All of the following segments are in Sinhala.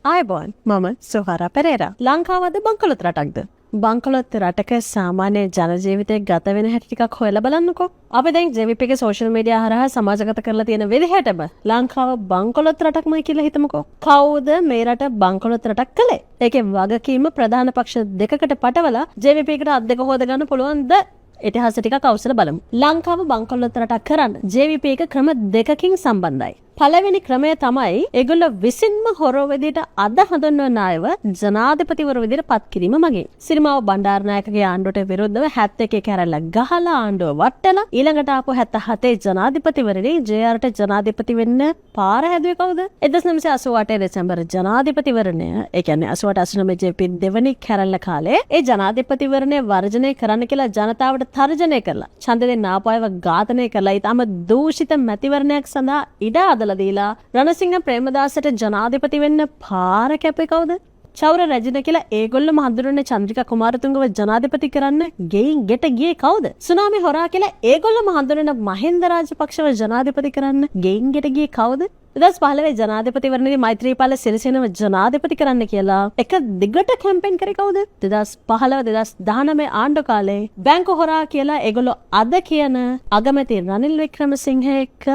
ආයබෝන් මම සොහරා පෙරේරා. ලංකාවද බංකොලොත් රටක්ද? බංකොලොත් රටක සාමාන්‍ය ජන ජීවිතයක් ගත වෙන හැටි ටිකක් හොයලා බලන්නකෝ. අපි දැන් JVP එකේ සෝෂල් මීඩියා හරහා සමාජගත කරලා තියෙන විදිහටම ලංකාව බංකොලොත් රටක්මයි කියලා හිතමුකෝ. කවුද මේ රට බංකොලොත් රටක් කළේ? ඒකේ වගකීම ප්‍රධාන පක්ෂ දෙකකට පටවලා JVP එකට අත් දෙක හොද ගන්න පුළුවන්ද? ඉතිහාස ටිකක් අවසර බලමු. ලංකාව බංකොලොත් රටක් කරන්න JVP එක ක්‍රම දෙකකින් සම්බන්ධයි. පළවෙනි ක්‍රමය තමයි ඒගොල්ලෝ විසින්ම හොරෝ විදියට අද හඳුන්වන අයව ජනාධිපතිවරු විදියට පත් කිරීම මගින්. සිරිමාව බණ්ඩාරනායකගේ ආණ්ඩුවට විරුද්ධව 71 කැරැල්ල ගහලා ආණ්ඩුව වට්ටලා ඊළඟට ආපු 77 ජනාධිපතිවරණේ JRට ජනාධිපති වෙන්න පාර හැදුවේ කවුද? 1988 දෙසැම්බර් ජනාධිපතිවරණය, ඒ කියන්නේ 88 89 JP දෙවනි කැරැල්ල කාලේ ඒ ජනාධිපතිවරණය වර්ජනය කරන්න කියලා ජනතාවට තර්ජනය කරලා ඡන්ද දෙන්න ආපු අයව ඝාතනය කරලා ඊටම දූෂිත මැතිවරණයක් සඳහා ඉඩ දීලා රණසිංහ ප්‍රේමදාසට ජනාධිපති වෙන්න පාර කැපේ කවුද? චෞර රැජින කියලා ඒගොල්ලෝම හඳුනන්නේ චන්ද්‍රිකා කුමාරතුංගව ජනාධිපති කරන්න ගෙයින් ගෙට ගියේ කවුද? සුනාමි හොරා කියලා ඒගොල්ලෝම හඳුනන මහින්ද රාජපක්ෂව ජනාධිපති කරන්න ගෙයින් ගෙට ගියේ කවුද? 2015 ජනාධිපතිවරණයේදී මෛත්‍රීපාල සිරිසේනව ජනාධිපති කරන්න කියලා එක දිගට කැම්පේන් කරේ කවුද? 2015 2019 ආණ්ඩු කාලේ බැංකු හොරා කියලා ඒගොල්ලෝ අද කියන අගමැති රනිල් වික්‍රමසිංහ එක්ක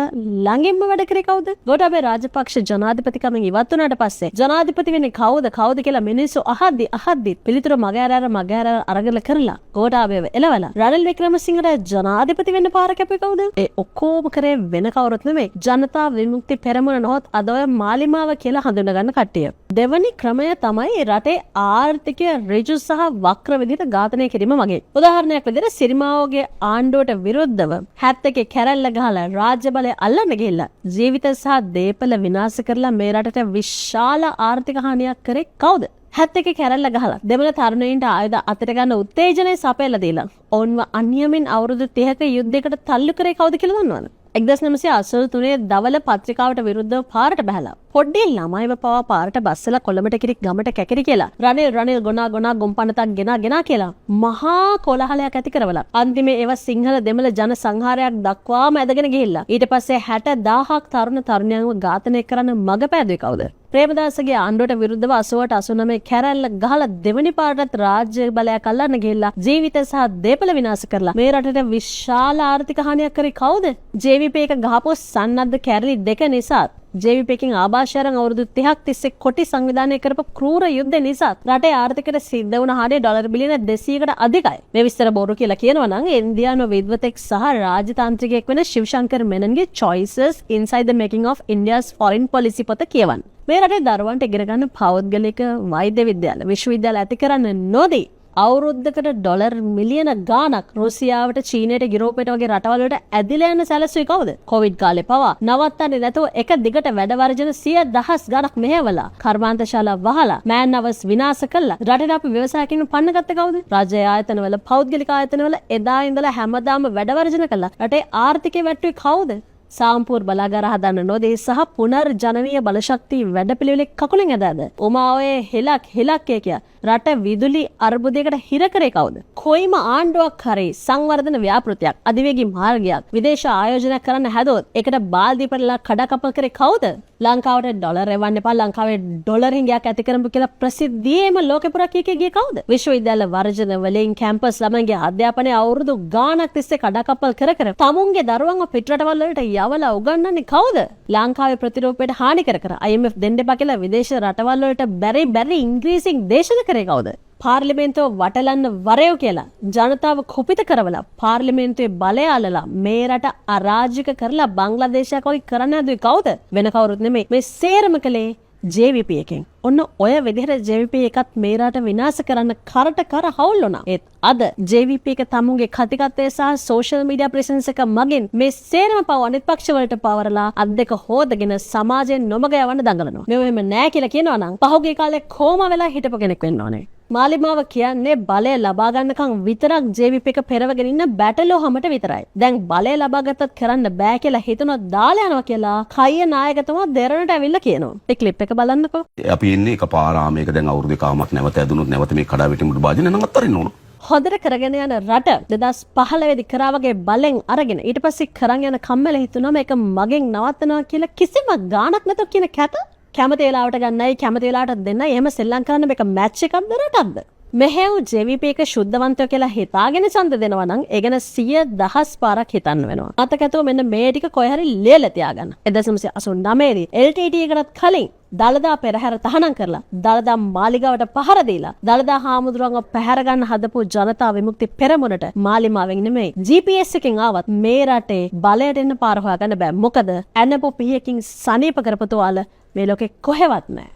ළඟින්ම වැඩ කරේ කවුද? ගෝඨාභය රාජපක්ෂ ජනාධිපතිකමෙන් ඉවත් වුණාට පස්සේ ජනාධිපති වෙන්නේ කවුද කියලා මිනිස්සු අහද්දි පිළිතුර මගහැර අරගල කරලා ගෝඨාභයව එලවලා රනිල් වික්‍රමසිංහට ජනාධිපති වෙන්න පාර කැපුවේ කවුද? ඒ ඔක්කොම කරේ වෙන කවුරුත් නෙමෙයි. ජනතා විමුක්ති පෙරමුණ නොහොත් අද ඔය මාලිමාව කියලා හඳුනගන්න කට්ටිය. දෙවනි ක්‍රමය තමයි රටේ ආර්ථිකය ඍජු සහ වක්‍ර විදිහට ඝාතනය කිරීම මගින්. උදාහරණයක් විදිහට සිරිමාවෝගේ ආණ්ඩුවට විරුද්ධව 71 කැරැල්ල ගහලා රාජ්‍ය බලය අල්ලන්න ගිහිල්ලා ජීවිත සහ දේපල විනාශ කරලා මේ රටට විශාල ආර්ථික හානියක් කරේ කවුද? 71 කැරැල්ල ගහලා දෙමළ තරුණයින්ට ආයුධ අතට ගන්න උත්තේජනය සපයලා දීලා ඔවුන්ව අන්‍යමින් අවුරුදු 30ක යුද්ධයකට තල්ලු කරේ කවුද කියලා දන්නවද? 1983 දවල පත්‍රිකාවට විරුද්ධව පාරට බහැලා පොඩ්ඩේ ළමයිව පවා පාරට බස්සලා කොළඹට කිරි ගමට කැකිරි කියලා රනිල් ගොනා ගොම්පනතක් ගෙනා කියලා මහා කොලහලයක් ඇති කරවලා අන්තිමේ ඒවා සිංහල දෙමළ ජන සංහාරයක් දක්වාම ඇදගෙන ගිහිල්ලා ඊට පස්සේ 60000ක් තරුණ තරුණියන්ව ඝාතනය කරන්න මඟ පෑදුවේ කවුද? ප්‍රේමදාසගේ ආණ්ඩුවට විරුද්ධව 88 89 කැරැල්ල ගහලා දෙවනි පාරටත් රාජ්‍ය බලයක් අල්ලන්න ගිහිල්ලා ජීවිත සහ දේපල විනාශ කරලා මේ රටට විශාල ආර්ථික හානියක් කරේ කවුද? JVP එක ගහපු සන්නද්ධ කැරලි දෙක නිසා JVP එකෙන් ආభాෂයන් අවුරුදු 30ක් තිස්සේ කොටි සංවිධානය කරපු ක්‍රූර යුද්ධ නිසා රටේ ආර්ථිකයට සිද්ධ වුණ හානිය ඩොලර් බිලියන 200කට අධිකයි. මේ විස්තර බොරු කියලා කියනවා නම් ඉන්දියානු විද්වතෙක් සහ රාජතාන්ත්‍රිකයෙක් වෙන ශිවශංකර් මෙනන්ගේ Choices Inside the Making of India's Foreign Policy පොත කියවන්න. මේ රටේ දරුවන්ට ඉගෙන ගන්න පෞද්ගලික වෛද්‍ය විද්‍යාල විශ්වවිද්‍යාල ඇති කරන්න නොදී අවුරුද්දකට ඩොලර් මිලියන ගාණක් රුසියාවට චීනයට යුරෝපයට වගේ රටවල් වලට ඇදිලා යන සැලසුවේ කවුද? කොවිඩ් කාලේ පවා නවත්තන්නේ නැතුව එක දිගට වැඩ වර්ජන 100,000 ගණක් මෙහෙवला කර්මාන්තශාලා වහලා මෑන් අවර්ස් විනාශ කළා. රටේ අපි ව්‍යවසායකින් පන්න ගත්තේ කවුද? රාජ්‍ය ආයතනවල පෞද්ගලික ආයතනවල එදා ඉඳලා හැමදාම වැඩ වර්ජන කළා. රටේ ආර්ථිකය වැටුවේ කවුද? සාම්පූර් බලාගාර හදන්න නොදේ සහ පුනර්ජනනීය බලශක්ති වැඩපිළිවෙලේ කකුලෙන් ඇදාද ඔමා ඔය හෙලක් කිය රට විදුලි අර්බුදයකට හිර කරේ කවුද? කොයිම ආණ්ඩුවක් හරි සංවර්ධන ව්‍යාපෘතියක් අධිවේගී මාර්ගයක් විදේශ ආයෝජනයක් කරන්න හැදුවොත් ඒකට බාල්දි පෙරලා කඩකප්පල් කරේ කවුද? ලංකාවට ඩොලර් එවන්න එපා ලංකාවේ ඩොලර් හිඟයක් ඇති කරමු කියලා ප්‍රසිද්ධියේම ලෝකෙ පුරා ගියේ කවුද? විශ්වවිද්‍යාල වර්ජන වලින් කැම්පස් ළමයින්ගේ අධ්‍යාපනයේ අවුරුදු ගාණක් තිස්සේ කඩකප්පල් කර තමුන්ගේ දරුවන්ව පිටරටවල් වලට යවලා උගන්වන්නේ කවුද? ලංකාවේ ප්‍රතිරූපයට හානි කර IMF දෙන්න එපා කියලා විදේශ රටවල් වලට බැරි ඉංග්‍රීසියෙන් දේශන කරේ කවුද? පාර්ලිමේන්තුව වටලන්න වරයෝ කියලා ජනතාව කුපිත කරවලා පාර්ලිමේන්තුවේ බලය අල්ලලා මේ රට අරාජික කරලා බංග්ලාදේශයක් වගේ කරන්න හදුවේ කවුද? වෙන කවුරුත් නෙමෙයි. මේ සේරම කලේ JVP එකෙන්. ඔන්න ඔය විදිහට JVP එකත් මේ රට විනාශ කරන්න කර හවුල් වුණා. ඒත් අද JVP එක තමුන්ගේ කතිකත්වය සහ සෝෂල් මීඩියා ප්‍රෙසන්ස් එක මගින් මේ සේරම පව අනිත් පක්ෂ වලට පවරලා අත් දෙක හොදගෙන සමාජයෙන් නොමග යවන්න දඟලනවා. මෙහෙම නෑ කියලා කියනවා නම් පහුගිය කාලේ කොහොම වෙලා හිටපු කෙනෙක් වෙන්න ඕනේ. මාලිමාව කියන්නේ බලය ලබා ගන්නකම් විතරක් JVP එක පෙරවගෙන ඉන්න බැටලෝහමට විතරයි. දැන් බලය ලබා ගත්තත් කරන්න බෑ කියලා හිතනොත් දාලා යනවා කියලා කයිය නායකතුමා දෙරණට ඇවිල්ලා කියනවා. ඒ ක්ලිප් එක බලන්නකෝ. අපි ඉන්නේ එකපාරා මේක දැන් අවුරුදු දෙකක් නැවත ඇදුනොත් නැවත මේ කඩා වැටීමට භාජනය නමත් අරින්න ඕන. හොඳට කරගෙන යන රට 2015 දී කරා වගේ බලෙන් අරගෙන ඊට පස්සේ කරන් යන කම්මැලි හිතුනම ඒක මගෙන් නවත්තනවා කියලා කිසිම ගාණක් නැතෝ කියන කැත කැමති වෙලාවට ගන්නයි කැමති වෙලාවට දෙන්නයි එහෙම සෙල්ලම් කරන්න මේක මැච් එකක්ද රටක්ද? මෙහෙව් JVP එක ශුද්ධවන්තයෝ කියලා හිතාගෙන ඡන්ද දෙනවා නම් ඒ ගැන 100,000 පාරක් හිතන්න වෙනවා. අතකැතුව මෙන්න මේ ටික කොහේ හරි ලියලා තියාගන්න. 1989 දී LTT එකටත් කලින් දළදා පෙරහැර තහනම් කරලා දළදා මාලිගාවට පහර දීලා දළදා හාමුදුරුවන්ව පැහැර ගන්න හදපු ජනතා විමුක්ති පෙරමුණට මාලිමාවෙන් නෙමෙයි GPS එකෙන් ආවත් මේ රටේ බලයට එන්න පාර හොයාගන්න බෑ. මොකද ඇනපු පීයකින් සනීප කරපු තුවාල මේ ලෝකේ කොහෙවත් නැහැ.